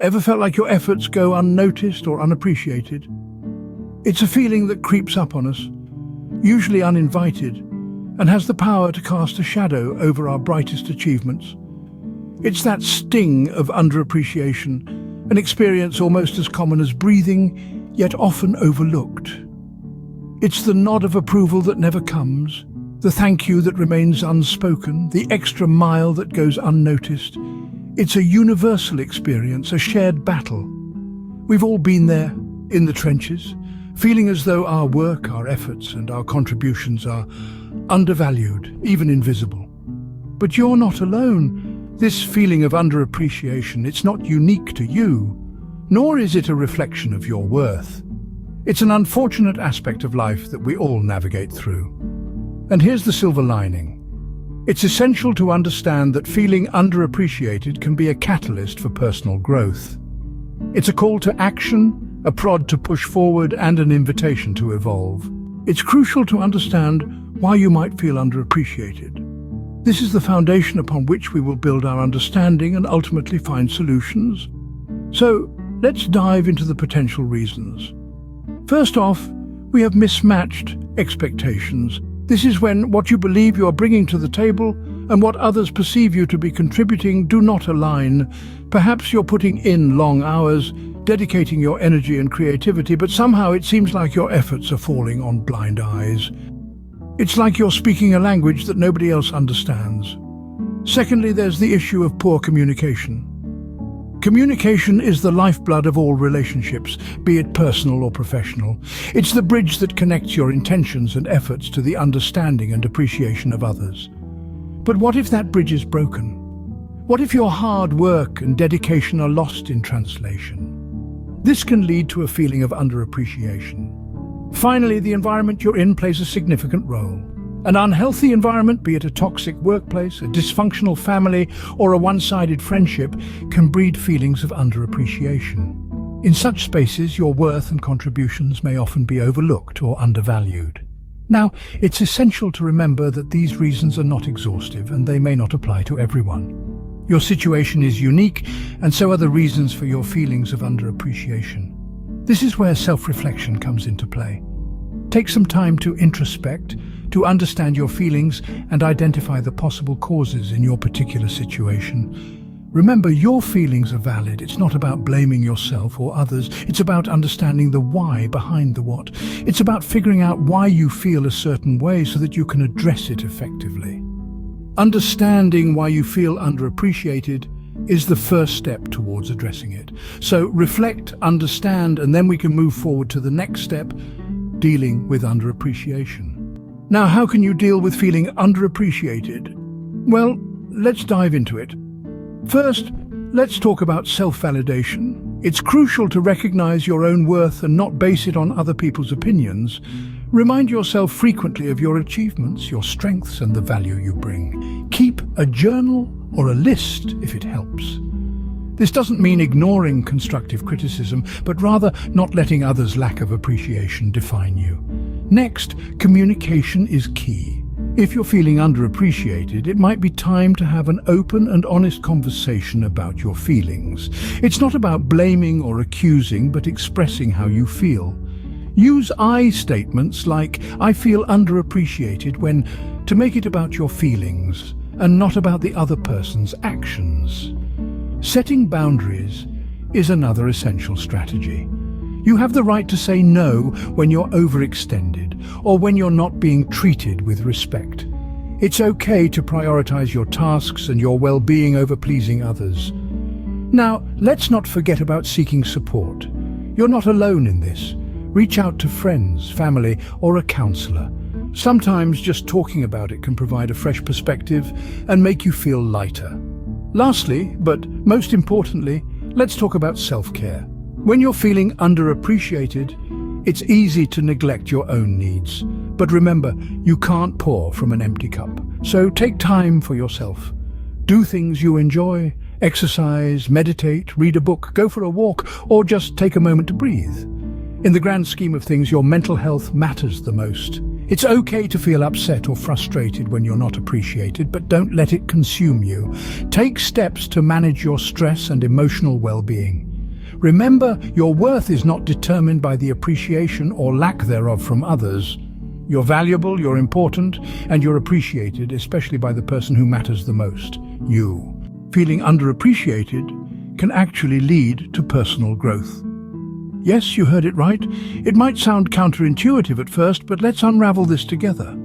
Ever felt like your efforts go unnoticed or unappreciated? It's a feeling that creeps up on us, usually uninvited, and has the power to cast a shadow over our brightest achievements. It's that sting of underappreciation, an experience almost as common as breathing, yet often overlooked. It's the nod of approval that never comes, the thank you that remains unspoken, the extra mile that goes unnoticed. It's a universal experience, a shared battle. We've all been there, in the trenches, feeling as though our work, our efforts, and our contributions are undervalued, even invisible. But you're not alone. This feeling of underappreciation, it's not unique to you, nor is it a reflection of your worth. It's an unfortunate aspect of life that we all navigate through. And here's the silver lining. It's essential to understand that feeling underappreciated can be a catalyst for personal growth. It's a call to action, a prod to push forward, and an invitation to evolve. It's crucial to understand why you might feel underappreciated. This is the foundation upon which we will build our understanding and ultimately find solutions. So, let's dive into the potential reasons. First off, we have mismatched expectations. This is when what you believe you are bringing to the table and what others perceive you to be contributing do not align. Perhaps you're putting in long hours, dedicating your energy and creativity, but somehow it seems like your efforts are falling on blind eyes. It's like you're speaking a language that nobody else understands. Secondly, there's the issue of poor communication. Communication is the lifeblood of all relationships, be it personal or professional. It's the bridge that connects your intentions and efforts to the understanding and appreciation of others. But what if that bridge is broken? What if your hard work and dedication are lost in translation? This can lead to a feeling of underappreciation. Finally, the environment you're in plays a significant role. An unhealthy environment, be it a toxic workplace, a dysfunctional family, or a one-sided friendship, can breed feelings of underappreciation. In such spaces, your worth and contributions may often be overlooked or undervalued. Now, it's essential to remember that these reasons are not exhaustive and they may not apply to everyone. Your situation is unique, and so are the reasons for your feelings of underappreciation. This is where self-reflection comes into play. Take some time to introspect, to understand your feelings and identify the possible causes in your particular situation. Remember, your feelings are valid. It's not about blaming yourself or others. It's about understanding the why behind the what. It's about figuring out why you feel a certain way so that you can address it effectively. Understanding why you feel underappreciated is the first step towards addressing it. So reflect, understand, and then we can move forward to the next step, dealing with underappreciation. Now, how can you deal with feeling underappreciated? Well, let's dive into it. First, let's talk about self-validation. It's crucial to recognize your own worth and not base it on other people's opinions. Remind yourself frequently of your achievements, your strengths, and the value you bring. Keep a journal or a list if it helps. This doesn't mean ignoring constructive criticism, but rather not letting others' lack of appreciation define you. Next, communication is key. If you're feeling underappreciated, it might be time to have an open and honest conversation about your feelings. It's not about blaming or accusing, but expressing how you feel. Use I statements like, "I feel underappreciated," to make it about your feelings and not about the other person's actions. Setting boundaries is another essential strategy. You have the right to say no when you're overextended or when you're not being treated with respect. It's okay to prioritize your tasks and your well-being over pleasing others. Now, let's not forget about seeking support. You're not alone in this. Reach out to friends, family, or a counselor. Sometimes just talking about it can provide a fresh perspective and make you feel lighter. Lastly, but most importantly, let's talk about self-care. When you're feeling underappreciated, it's easy to neglect your own needs. But remember, you can't pour from an empty cup. So take time for yourself. Do things you enjoy, exercise, meditate, read a book, go for a walk, or just take a moment to breathe. In the grand scheme of things, your mental health matters the most. It's okay to feel upset or frustrated when you're not appreciated, but don't let it consume you. Take steps to manage your stress and emotional well-being. Remember, your worth is not determined by the appreciation or lack thereof from others. You're valuable, you're important, and you're appreciated, especially by the person who matters the most, you. Feeling underappreciated can actually lead to personal growth. Yes, you heard it right. It might sound counterintuitive at first, but let's unravel this together.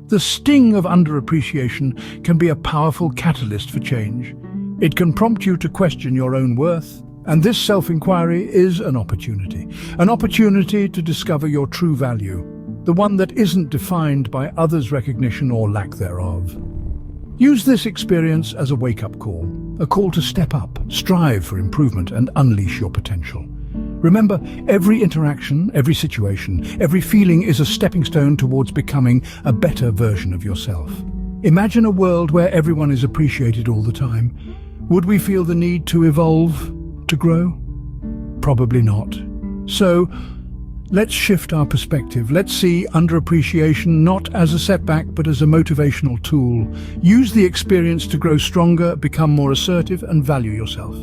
The sting of underappreciation can be a powerful catalyst for change. It can prompt you to question your own worth, and this self-inquiry is an opportunity to discover your true value, the one that isn't defined by others' recognition or lack thereof. Use this experience as a wake-up call, a call to step up, strive for improvement, and unleash your potential. Remember, every interaction, every situation, every feeling is a stepping stone towards becoming a better version of yourself. Imagine a world where everyone is appreciated all the time. Would we feel the need to evolve, to grow? Probably not. So, let's shift our perspective. Let's see underappreciation not as a setback, but as a motivational tool. Use the experience to grow stronger, become more assertive, and value yourself.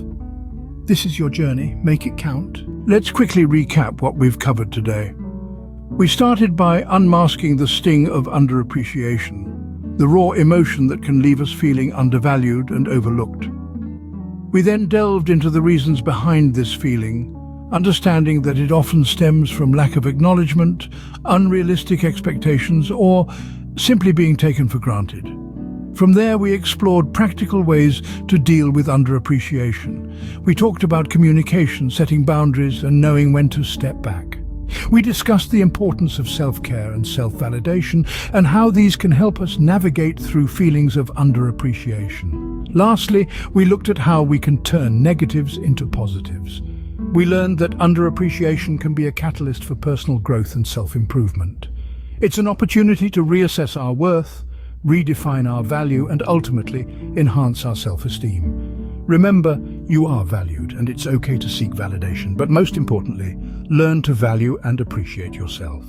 This is your journey. Make it count. Let's quickly recap what we've covered today. We started by unmasking the sting of underappreciation, the raw emotion that can leave us feeling undervalued and overlooked. We then delved into the reasons behind this feeling, understanding that it often stems from lack of acknowledgement, unrealistic expectations, or simply being taken for granted. From there, we explored practical ways to deal with underappreciation. We talked about communication, setting boundaries, and knowing when to step back. We discussed the importance of self-care and self-validation and how these can help us navigate through feelings of underappreciation. Lastly, we looked at how we can turn negatives into positives. We learned that underappreciation can be a catalyst for personal growth and self-improvement. It's an opportunity to reassess our worth, redefine our value, and ultimately enhance our self-esteem. Remember, you are valued, and it's okay to seek validation, but most importantly, learn to value and appreciate yourself.